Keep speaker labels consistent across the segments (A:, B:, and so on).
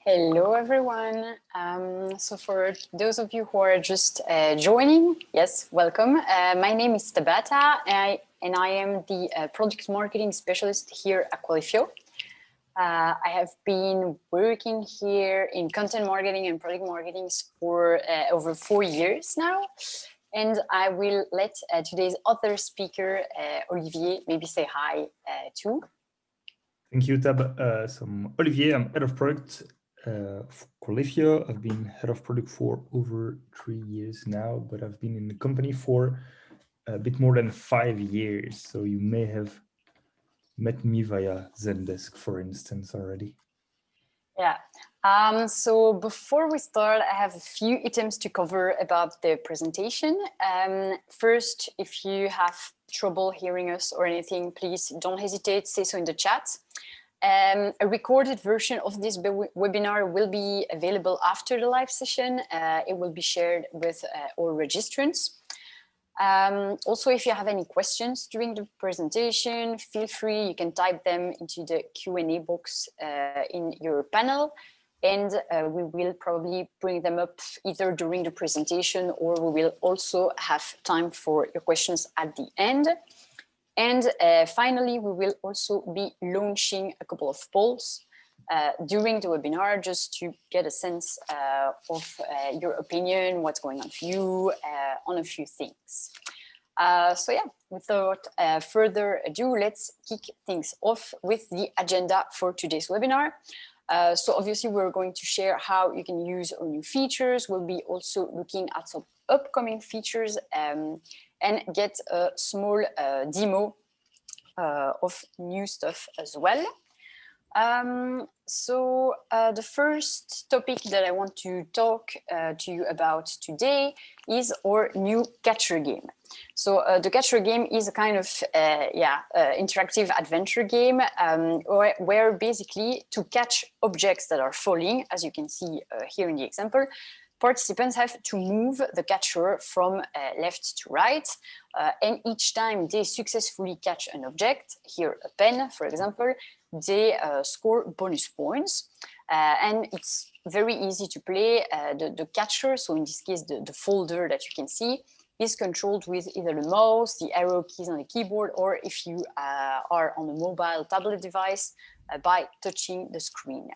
A: Hello, everyone. So for those of you who are just joining, yes, welcome. My name is Tabata, and I am the product marketing specialist here at Qualifio. I have been working here in content marketing and product marketing for over 4 years now. And I will let today's other speaker, Olivier, maybe say hi too.
B: Thank you, Tab. So I'm Olivier, I'm head of product for Qualifio. I've been head of product for over 3 years now, but I've been in the company for a bit more than 5 years. So you may have met me via Zendesk, for instance, already.
A: Yeah. So before we start, I have a few items to cover about the presentation. First, if you have trouble hearing us or anything, please don't hesitate, say so in the chat. A recorded version of this webinar will be available after the live session. It will be shared with all registrants. Also, if you have any questions during the presentation, feel free, you can type them into the Q&A box in your panel, and we will probably bring them up either during the presentation, or we will also have time for your questions at the end. And finally, we will also be launching a couple of polls during the webinar, just to get a sense of your opinion, what's going on for you on a few things. So yeah, without further ado, let's kick things off with the agenda for today's webinar. So obviously, we're going to share how you can use our new features. We'll be also looking at some upcoming features and get a small demo of new stuff as well. So the first topic that I want to talk to you about today is our new catcher game. So the catcher game is a kind of interactive adventure game where basically to catch objects that are falling, as you can see here in the example, participants have to move the catcher from left to right. And each time they successfully catch an object, here a pen, for example, they score bonus points. And it's very easy to play. The catcher, so in this case, the folder that you can see, is controlled with either the mouse, the arrow keys on the keyboard, or if you are on a mobile tablet device, by touching the screen.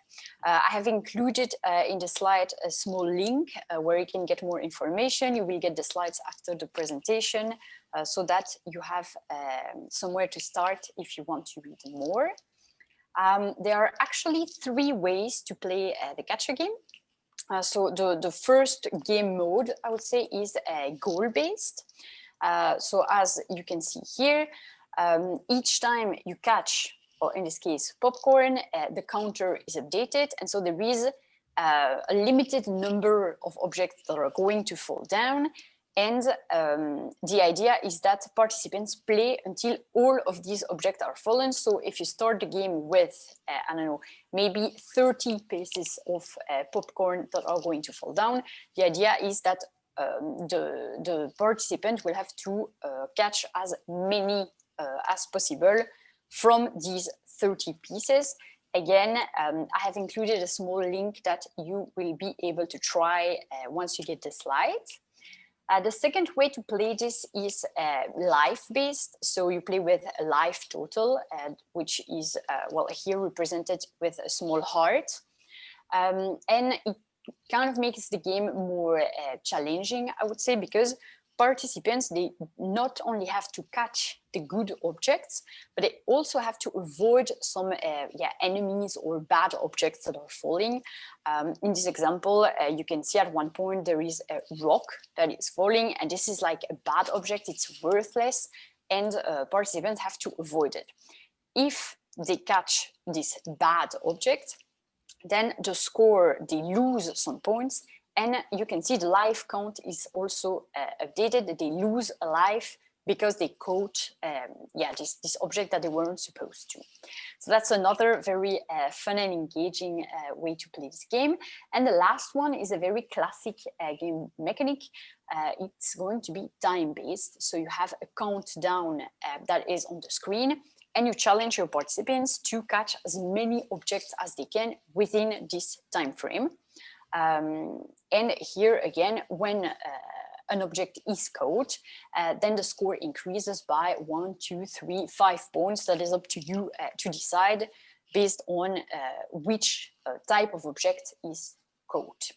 A: I have included in the slide a small link where you can get more information. You will get the slides after the presentation so that you have somewhere to start if you want to read more. There are actually 3 ways to play the catcher game. So the first game mode, I would say, is goal-based. So as you can see here, each time you catch, or in this case, popcorn, the counter is updated. And so there is a limited number of objects that are going to fall down. And the idea is that participants play until all of these objects are fallen. So if you start the game with, I don't know, maybe 30 pieces of popcorn that are going to fall down, the idea is that the participant will have to catch as many as possible from these 30 pieces. Again, I have included a small link that you will be able to try once you get the slides. The second way to play this is life-based. So you play with a life total, which is, well, here represented with a small heart. And it kind of makes the game more challenging, I would say, because participants, they not only have to catch the good objects, but they also have to avoid some enemies or bad objects that are falling. In this example, you can see at one point there is a rock that is falling, and this is like a bad object, it's worthless, and participants have to avoid it. If they catch this bad object, then the score, they lose some points. And you can see the life count is also updated. They lose a life because they caught this object that they weren't supposed to. So that's another very fun and engaging way to play this game. And the last one is a very classic game mechanic. It's going to be time-based. So you have a countdown that is on the screen, and you challenge your participants to catch as many objects as they can within this time frame. And here again, when an object is caught, then the score increases by 1, 2, 3, 5 points. That is up to you to decide based on which type of object is caught.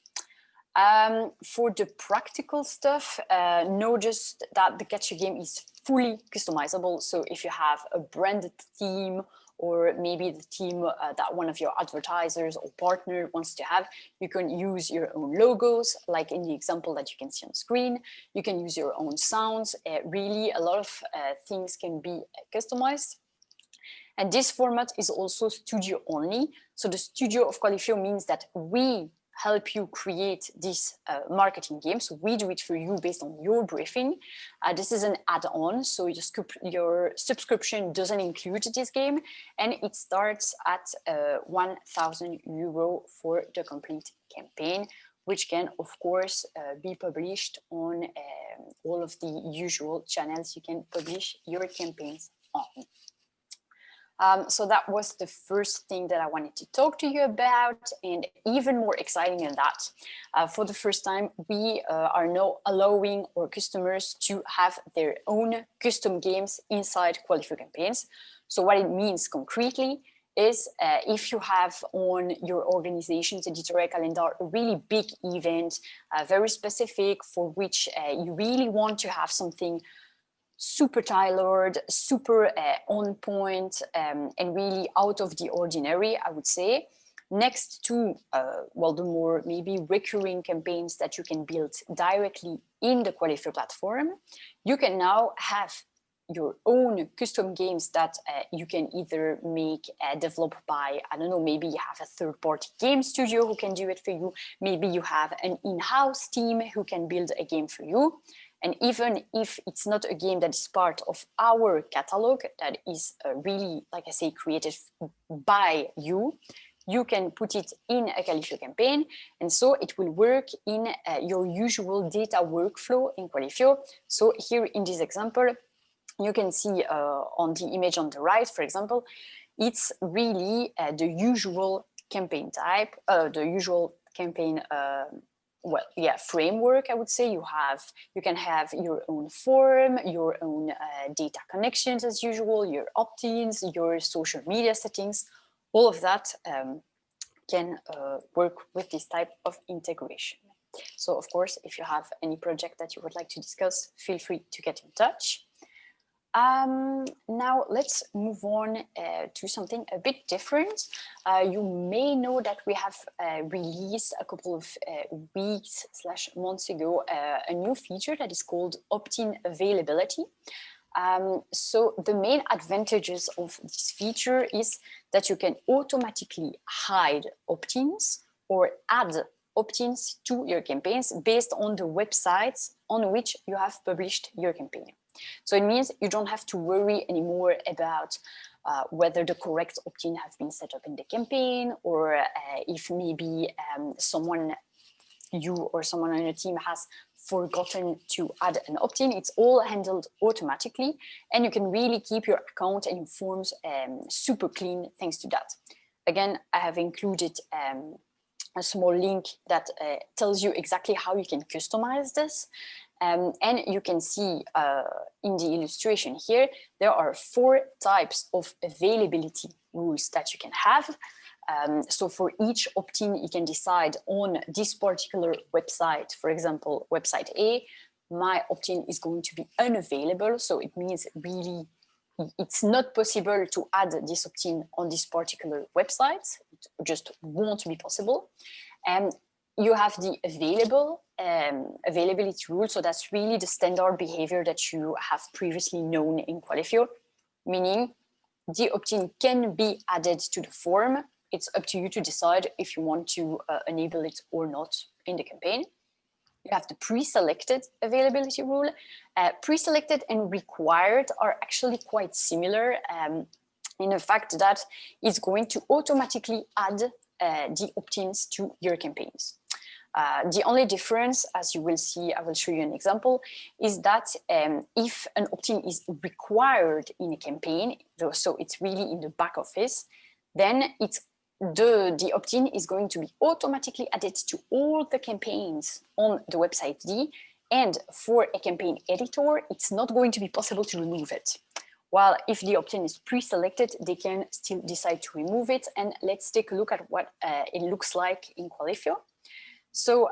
A: For the practical stuff, know just that the Catch a Game is fully customizable. So if you have a branded theme, or maybe the theme that one of your advertisers or partner wants to have, you can use your own logos, like in the example that you can see on screen. You can use your own sounds. Really, a lot of things can be customized. And this format is also studio only. So the studio of Qualifio means that we help you create this marketing game. So we do it for you based on your briefing. This is an add-on, so your subscription doesn't include this game, and it starts at €1,000 for the complete campaign, which can, of course, be published on all of the usual channels you can publish your campaigns on. So that was the first thing that I wanted to talk to you about, and even more exciting than that, for the first time, we are now allowing our customers to have their own custom games inside Qualifio campaigns. So what it means concretely is if you have on your organization's editorial calendar a really big event, very specific, for which you really want to have something super tailored, super on point, and really out of the ordinary, I would say. Next to, well, the more maybe recurring campaigns that you can build directly in the Qualifio platform, you can now have your own custom games that you can either make, develop by, I don't know, maybe you have a third-party game studio who can do it for you. Maybe you have an in-house team who can build a game for you. And even if it's not a game that is part of our catalog, that is really, like I say, created by you, you can put it in a Qualifio campaign. And so it will work in your usual data workflow in Qualifio. So here in this example, you can see on the image on the right, for example, it's really the usual campaign type, the usual campaign well, yeah, framework, I would say. You can have your own form, your own data connections as usual, your opt-ins, your social media settings, all of that can work with this type of integration. So of course, if you have any project that you would like to discuss, feel free to get in touch. Now let's move on to something a bit different. You may know that we have released a couple of weeks/months ago a new feature that is called Optin availability. So the main advantages of this feature is that you can automatically hide opt-ins or add opt-ins to your campaigns based on the websites on which you have published your campaign. So it means you don't have to worry anymore about whether the correct opt-in have been set up in the campaign, or if maybe you or someone on your team has forgotten to add an opt-in. It's all handled automatically, and you can really keep your account and your forms super clean thanks to that. Again, I have included a small link that tells you exactly how you can customize this. And you can see in the illustration here, there are 4 types of availability rules that you can have. So for each opt-in, you can decide on this particular website, for example, website A, my opt-in is going to be unavailable. So it means really it's not possible to add this opt-in on this particular website. It just won't be possible. And you have the availability rule. So that's really the standard behavior that you have previously known in Qualifio, meaning the opt-in can be added to the form. It's up to you to decide if you want to enable it or not in the campaign. You have the pre-selected availability rule. Pre-selected and required are actually quite similar in the fact that it's going to automatically add the opt-ins to your campaigns. The only difference, as you will see, I will show you an example, is that if an opt-in is required in a campaign, so it's really in the back office, then the opt-in is going to be automatically added to all the campaigns on the website D. And for a campaign editor, it's not going to be possible to remove it. While if the opt-in is pre-selected, they can still decide to remove it. And let's take a look at what it looks like in Qualifio. So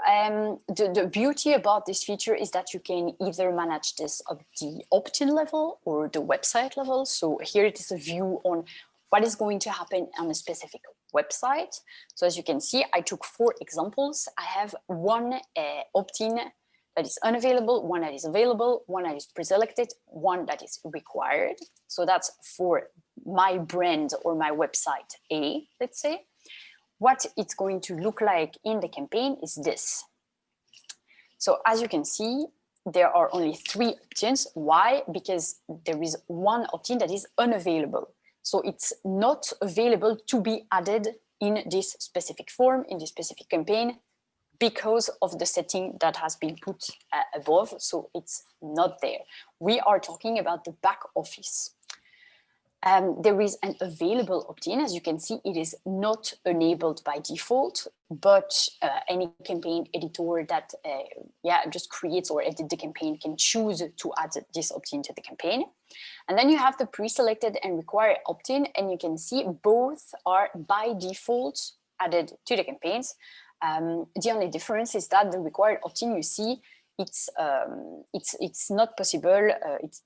A: the beauty about this feature is that you can either manage this at the opt-in level or the website level. So here it is a view on what is going to happen on a specific website. So as you can see, I took 4 examples. I have one opt-in that is unavailable, one that is available, one that is pre-selected, one that is required. So that's for my brand or my website A, let's say. What it's going to look like in the campaign is this. So as you can see, there are only 3 opt-ins. Why? Because there is one opt-in that is unavailable. So it's not available to be added in this specific form, in this specific campaign, because of the setting that has been put above. So it's not there. We are talking about the back office. There is an available opt-in. As you can see, it is not enabled by default, but any campaign editor that just creates or edit the campaign can choose to add this opt-in to the campaign. And then you have the pre-selected and required opt-in, and you can see both are by default added to the campaigns. The only difference is that the required opt-in, you see, it's not possible.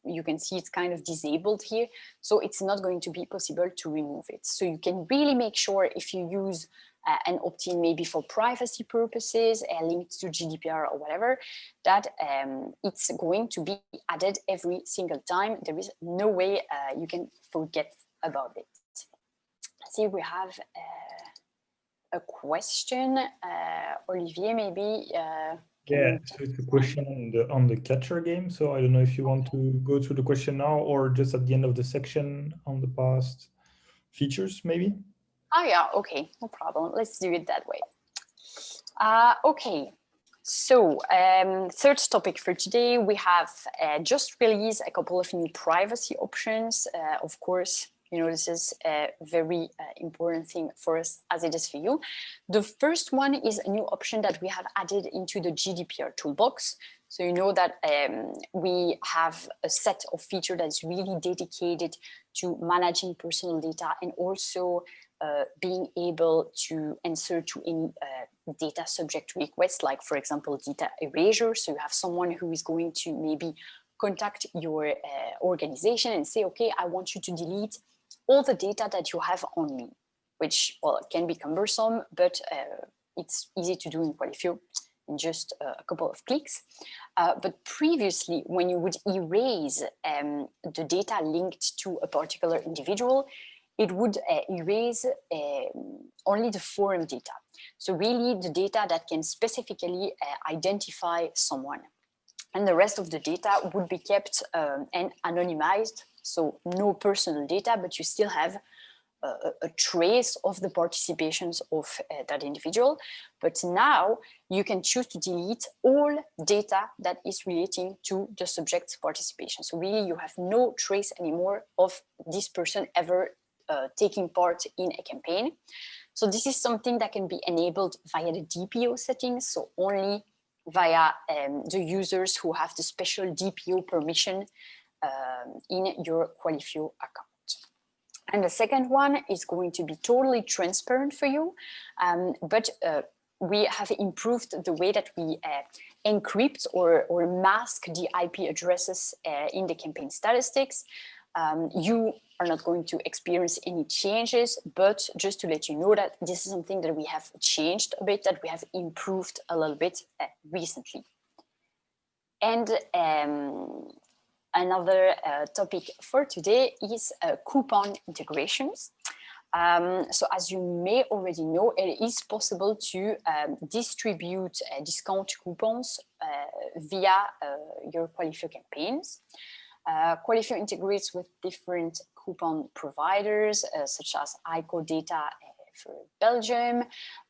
A: You can see it's kind of disabled here. So it's not going to be possible to remove it. So you can really make sure if you use an opt-in maybe for privacy purposes, linked to GDPR or whatever, that it's going to be added every single time. There is no way you can forget about it. Let's see, we have a question. Olivier, maybe.
B: Yeah, so it's a question on the catcher game. So I don't know if you want to go through the question now or just at the end of the section on the past features, maybe?
A: Oh yeah, okay, no problem. Let's do it that way. Okay, so third topic for today, we have just released a couple of new privacy options. Of course, you know, this is a very important thing for us as it is for you. The first one is a new option that we have added into the GDPR toolbox. So you know that we have a set of features that is really dedicated to managing personal data and also being able to answer to any data subject requests, like for example, data erasure. So you have someone who is going to maybe contact your organization and say, okay, I want you to delete all the data that you have on me, which, well, it can be cumbersome, but it's easy to do in Qualifio in just a couple of clicks. But previously, when you would erase the data linked to a particular individual, it would erase only the forum data. So really the data that can specifically identify someone. And the rest of the data would be kept and anonymized. So no personal data, but you still have a trace of the participations of that individual. But now you can choose to delete all data that is relating to the subject's participation. So really you have no trace anymore of this person ever taking part in a campaign. So this is something that can be enabled via the DPO settings, so only via the users who have the special DPO permission in your Qualifio account. And the second one is going to be totally transparent for you, but we have improved the way that we encrypt or mask the IP addresses in the campaign statistics. You are not going to experience any changes, but just to let you know that this is something that we have changed a bit, that we have improved a little bit recently. And another topic for today is coupon integrations. So as you may already know, it is possible to distribute discount coupons via your Qualifio campaigns. Qualifio integrates with different coupon providers such as ICO Data, for Belgium,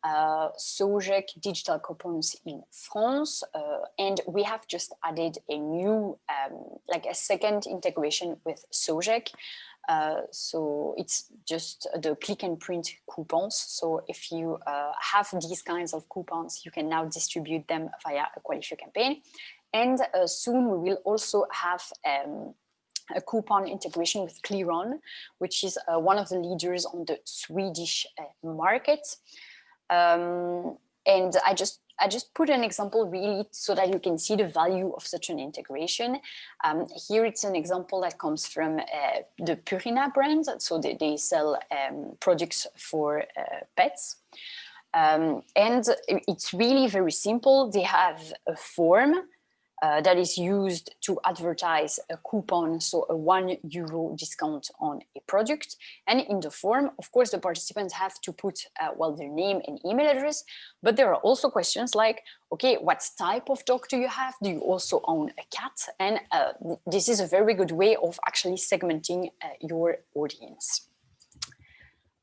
A: Sojek digital coupons in France, and we have just added a new, like a second integration with Sojek. So it's just the click and print coupons. So if you have these kinds of coupons, you can now distribute them via a Qualifio campaign. And soon we will also have a coupon integration with Clearon, which is one of the leaders on the Swedish market. And I just put an example really so that you can see the value of such an integration. Here it's an example that comes from the Purina brand. So they sell products for pets. And it's really very simple. They have a form that is used to advertise a coupon, so a €1 discount on a product. And in the form, of course, the participants have to put, well, their name and email address, but there are also questions like, okay, what type of dog do you have? Do you also own a cat? And this is a very good way of actually segmenting your audience.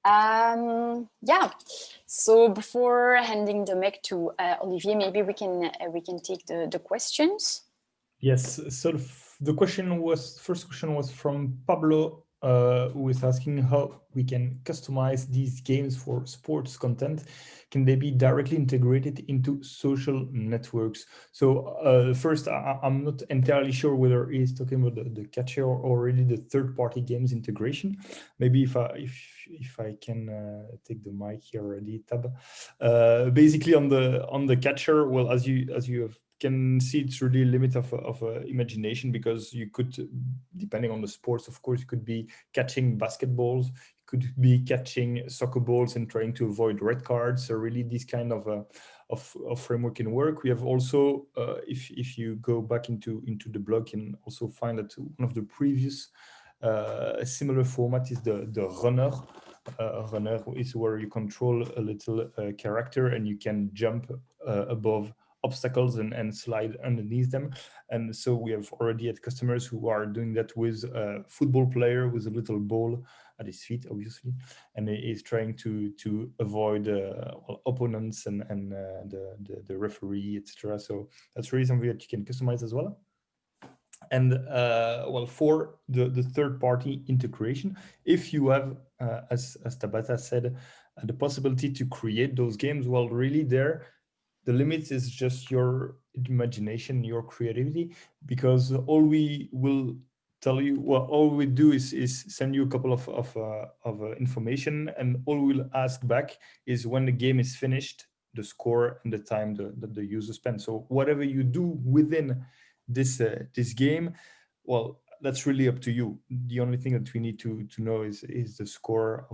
A: Yeah, so before handing the mic to Olivier, maybe we can take the questions.
B: Yes, so the first question was from Pablo, who is asking how we can customize these games for sports content. Can they be directly integrated into social networks? So first, I'm not entirely sure whether he's talking about the catcher or really the third-party games integration. Maybe if I can take the mic here already, Tab. Basically on the catcher, well, as you can see, it's really a limit of imagination, because you could, depending on the sports, of course, you could be catching basketballs, you could be catching soccer balls and trying to avoid red cards. So really this kind of framework can work. We have also, if you go back into the blog, you can also find that one of the previous similar format is the runner. Runner is where you control a little character and you can jump above obstacles and slide underneath them. And so we have already had customers who are doing that with a football player with a little ball at his feet, obviously, and he is trying to avoid opponents and the referee, etc. So that's really something that you can customize as well. And well, for the third-party integration, if you have, as Tabata said, the possibility to create those games, well, really there, the limit is just your imagination, your creativity, because all we will tell you, well, all we do is send you a couple of information, and all we'll ask back is when the game is finished, the score and the time that the user spent. So whatever you do within this game, well, that's really up to you. The only thing that we need to know is the score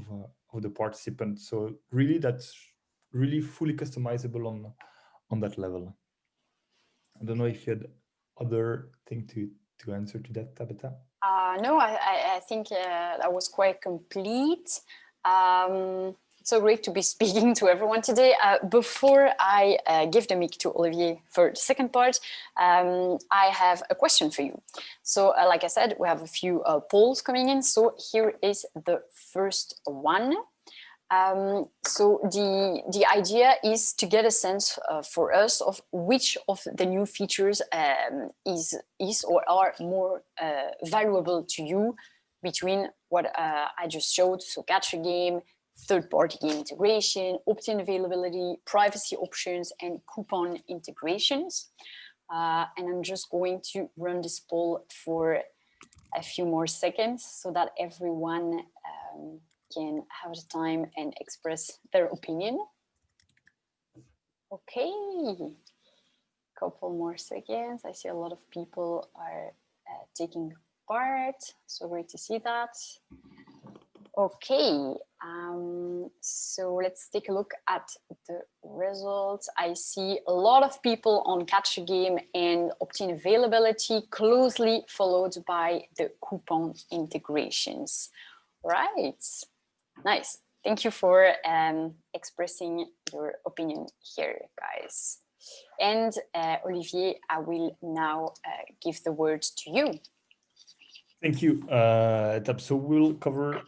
B: of the participant. So really, that's really fully customizable on that level. I don't know if you had other thing to answer to that, Tabata.
A: No, I think that was quite complete. So great to be speaking to everyone today. Before I give the mic to Olivier for the second part, I have a question for you. So like I said, we have a few polls coming in. So here is the first one. So the idea is to get a sense for us of which of the new features is or are more valuable to you between what I just showed, so capture game, third-party game integration, opt-in availability, privacy options, and coupon integrations. And I'm just going to run this poll for a few more seconds so that everyone can have the time and express their opinion. Okay, couple more seconds. I see a lot of people are taking part, so great to see that. Okay, so let's take a look at the results. I see a lot of people on Catch a Game and opt-in availability, closely followed by the coupon integrations. Right, nice. Thank you for expressing your opinion here, guys. And Olivier, I will now give the word to you.
B: Thank you, Tab. So we'll cover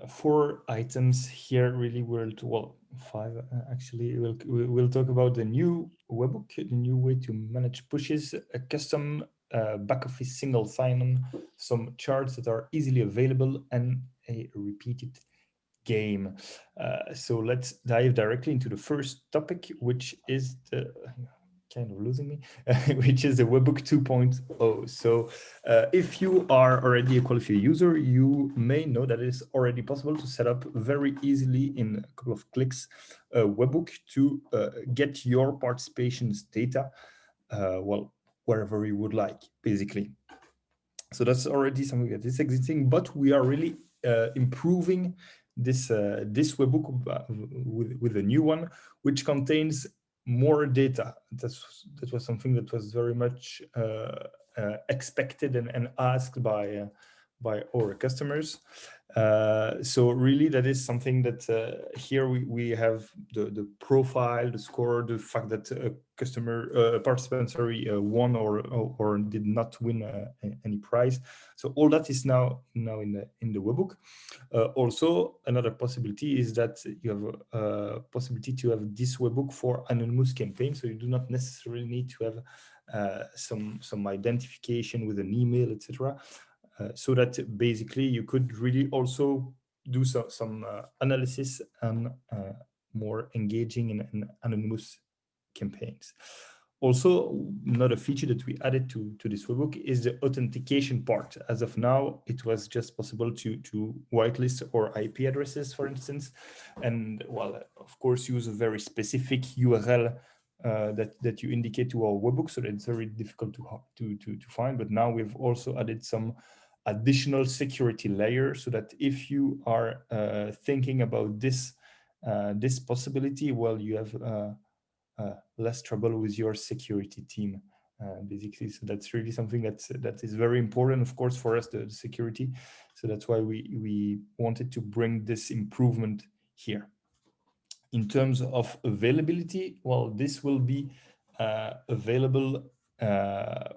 B: 4 items here. Really, well, 5 actually. We'll talk about the new webhook, the new way to manage pushes, a custom back office single sign-on, some charts that are easily available, and a repeated game. So let's dive directly into the first topic, which is the kind of losing me, which is the Webbook 2.0. So if you are already a Qualifio user, you may know that it is already possible to set up very easily in a couple of clicks a Webbook to get your participations data, well, wherever you would like, basically. So that's already something that is existing, but we are really improving this this webbook with a new one, which contains more data. That was something that was very much expected and asked by our customers. So really, that is something that here we have the profile, the score, the fact that a customer participant, sorry, won or did not win any prize. So all that is now in the webbook. Also, another possibility is that you have a possibility to have this webbook for anonymous campaigns. So you do not necessarily need to have some identification with an email, etc. So that basically you could really also do some analysis and more engaging in anonymous campaigns. Also, another feature that we added to this webbook is the authentication part. As of now, it was just possible to whitelist or IP addresses, for instance, and well, of course, use a very specific URL that you indicate to our webbook, so that it's very difficult to find. But now we've also added some additional security layer, so that if you are thinking about this this possibility, well, you have less trouble with your security team, basically. So that's really something that is very important, of course, for us, the security. So that's why we wanted to bring this improvement here. In terms of availability, well, this will be available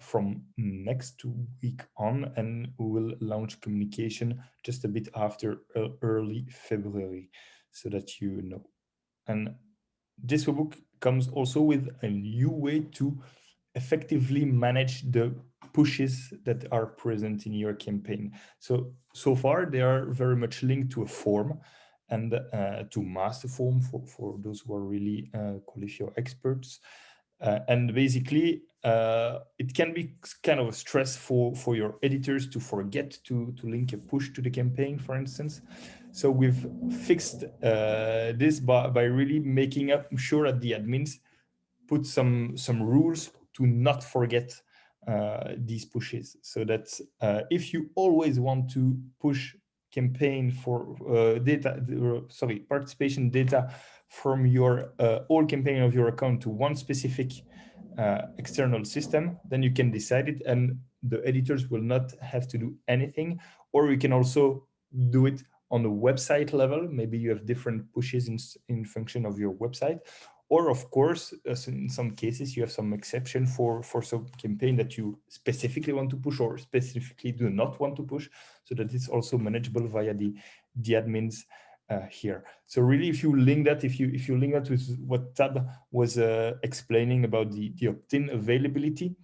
B: from next week on, and we will launch communication just a bit after early February, so that you know. And this webbook comes also with a new way to effectively manage the pushes that are present in your campaign. So far, they are very much linked to a form and to master form for those who are really Qualifio experts. And basically, it can be kind of a stress for your editors to forget to link a push to the campaign, for instance. So we've fixed this by really making up sure that the admins put some rules to not forget these pushes, so that if you always want to push campaign for participation data from your all campaign of your account to one specific external system, then you can decide it, and the editors will not have to do anything. Or you can also do it on the website level. Maybe you have different pushes in function of your website. Or of course, in some cases, you have some exception for some campaign that you specifically want to push or specifically do not want to push, so that it's also manageable via the admins here. So really, if you link that with what Tab was explaining about the opt-in availability,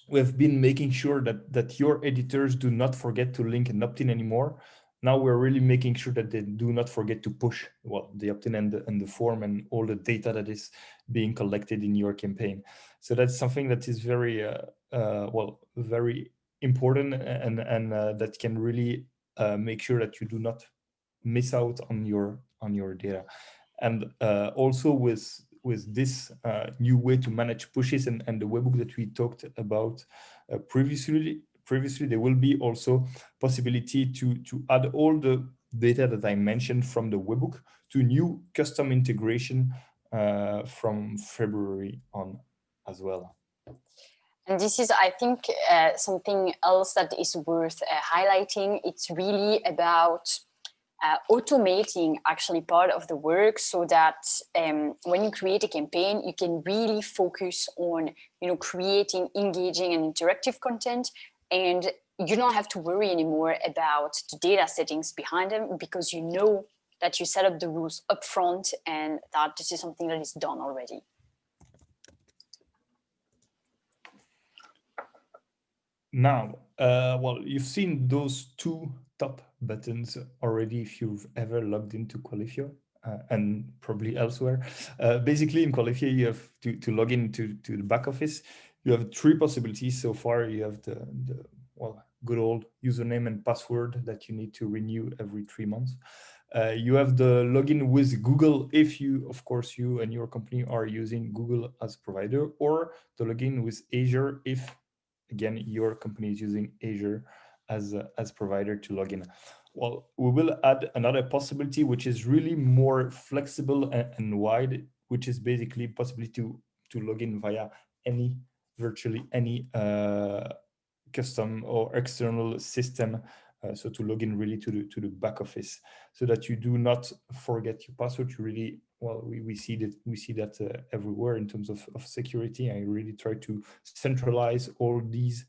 B: we have been making sure that your editors do not forget to link an opt-in anymore. Now we're really making sure that they do not forget to push, well, the opt-in and the form and all the data that is being collected in your campaign. So that's something that is very, very important, and that can really make sure that you do not miss out on your data. And also with this new way to manage pushes and the webbook that we talked about previously, there will be also possibility to add all the data that I mentioned from the webbook to new custom integration from February on as well.
A: And this is, I think, something else that is worth highlighting. It's really about automating actually part of the work, so that when you create a campaign, you can really focus on creating engaging and interactive content, and you don't have to worry anymore about the data settings behind them, because you know that you set up the rules upfront and that this is something that is done already.
B: Now, well, you've seen those two top buttons already if you've ever logged into Qualifio and probably elsewhere. Basically, in Qualifio, you have to log into the back office. You have three possibilities so far. You have the well, good old username and password that you need to renew every 3 months. You have the login with Google if you, of course, you and your company are using Google as provider, or the login with Azure if, again, your company is using Azure as provider to log in. Well, we will add another possibility, which is really more flexible and wide, which is basically possibility to log in via virtually any custom or external system. So to log in really to the back office, so that you do not forget your password. You really, well, we see that everywhere in terms of security. I really try to centralize all these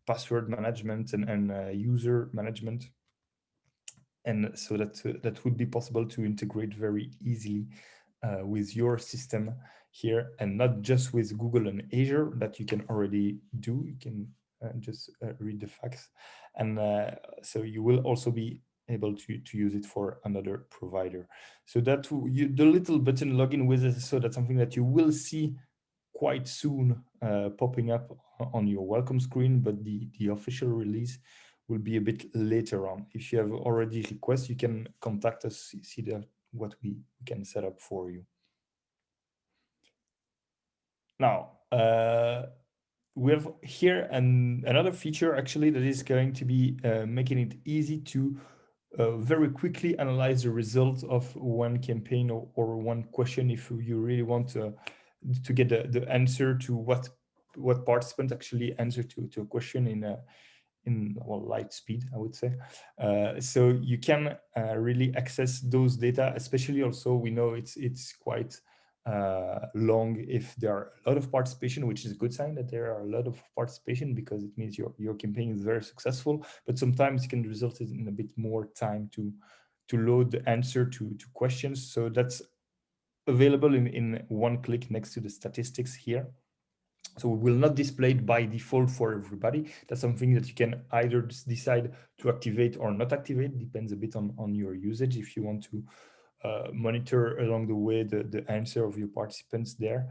B: password management and user management, and so that would be possible to integrate very easily with your system here, and not just with Google and Azure that you can already do. You can just read the facts, and so you will also be able to use it for another provider. So that the little button login with it, so that's something that you will see quite soon popping up on your welcome screen, but the official release will be a bit later on. If you have already requests, you can contact us, see what we can set up for you. Now, we have here another feature actually that is going to be making it easy to very quickly analyze the results of one campaign or one question if you really want to get the answer to what participant actually answered to a question in light speed, I would say. So you can really access those data, especially also we know it's quite long if there are a lot of participation, which is a good sign that there are a lot of participation, because it means your campaign is very successful. But sometimes it can result in a bit more time to load the answer to questions. So that's available in one click next to the statistics here. So we will not display it by default for everybody. That's something that you can either decide to activate or not activate. Depends a bit on your usage. If you want to monitor along the way the answer of your participants there,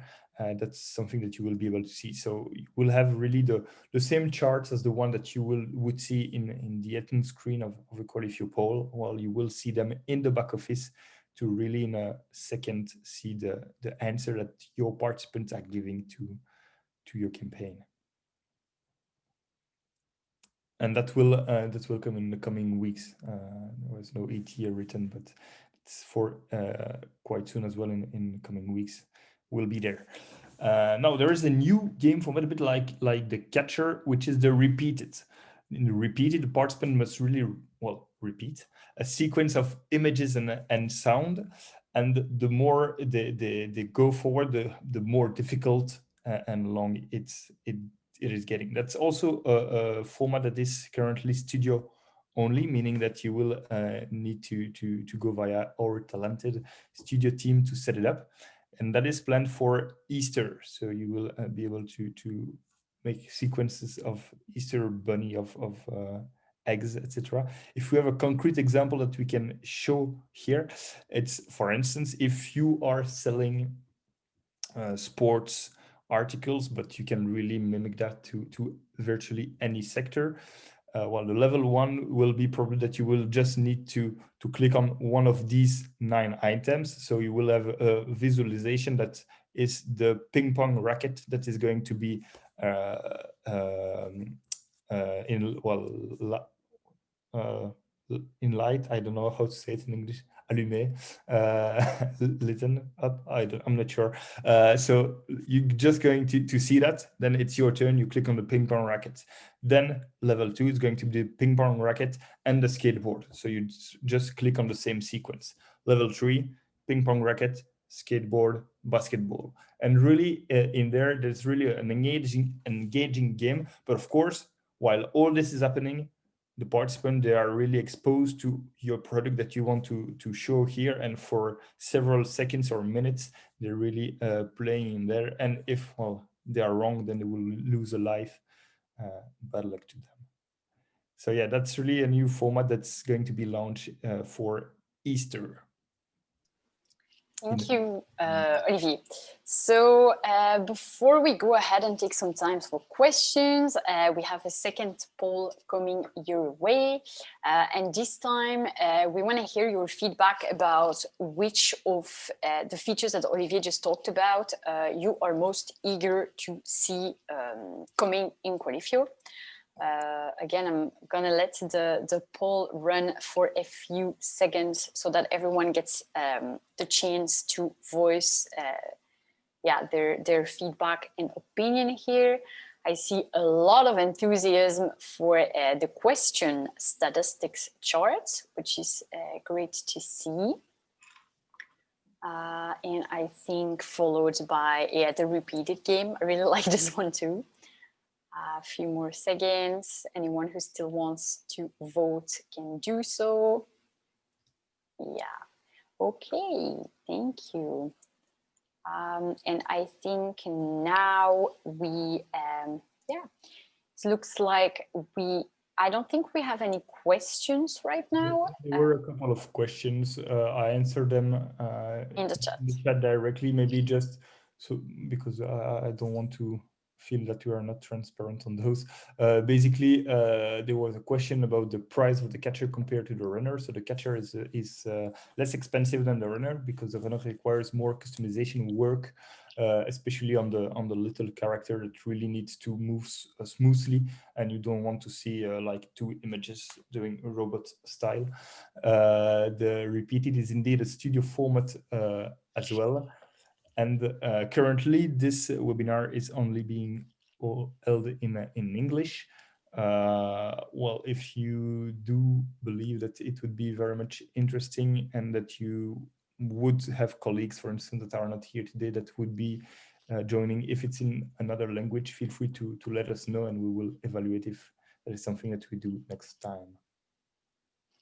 B: that's something that you will be able to see. So you will have really the same charts as the one that you would see in the admin screen of a Qualifio poll, while you will see them in the back office to really in a second see the answer that your participants are giving to your campaign. And that will come in the coming weeks. There was no ETA written, but it's for quite soon as well. In the coming weeks, will be there. Now there is a new game format, a bit like the catcher, which is the repeated. In the repeated, the participant must really repeat a sequence of images and sound, and the more they go forward, the more difficult and long it is getting. That's also a format that is currently studio only, meaning that you will need to go via our talented studio team to set it up, and that is planned for Easter. So you will be able to make sequences of Easter bunny of eggs, etc. If we have a concrete example that we can show here, it's, for instance, if you are selling sports articles, but you can really mimic that to virtually any sector. Well, the level 1 will be probably that you will just need to click on one of these 9 items. So you will have a visualization that is the ping pong racket that is going to be in light. I don't know how to say it in English. Allumé, lit up. I'm not sure. So you're just going to see that. Then it's your turn. You click on the ping pong racket. Then level 2 is going to be the ping pong racket and the skateboard. So you just click on the same sequence. Level 3, ping pong racket, skateboard, basketball. And really in there's really an engaging game. But of course, while all this is happening, the participants, they are really exposed to your product that you want to show here, and for several seconds or minutes, they're really playing in there. And if, well, they are wrong, then they will lose a life. Bad luck to them. So yeah, that's really a new format that's going to be launched for Easter.
A: Thank you, Olivier. So before we go ahead and take some time for questions, we have a second poll coming your way. And this time, we want to hear your feedback about which of the features that Olivier just talked about you are most eager to see coming in Qualifio. Again, I'm gonna let the poll run for a few seconds so that everyone gets the chance to voice their feedback and opinion here. I see a lot of enthusiasm for the question statistics chart, which is great to see. And I think followed by the repeated game. I really like this one too. A few more seconds. Anyone who still wants to vote can do so. Yeah. Okay. Thank you. And I think now we, it looks like I don't think we have any questions right now.
B: There were a couple of questions. I answered them
A: in the chat.
B: Directly, maybe just so because I don't want to feel that we are not transparent on those. Basically, there was a question about the price of the catcher compared to the runner. So the catcher is less expensive than the runner because the runner requires more customization work, especially on the little character that really needs to move smoothly, and you don't want to see like two images doing a robot style. The repeated is indeed a studio format as well. And currently, this webinar is only being held in English. Well, if you do believe that it would be very much interesting and that you would have colleagues, for instance, that are not here today that would be joining, if it's in another language, feel free to let us know and we will evaluate if that is something that we do next time.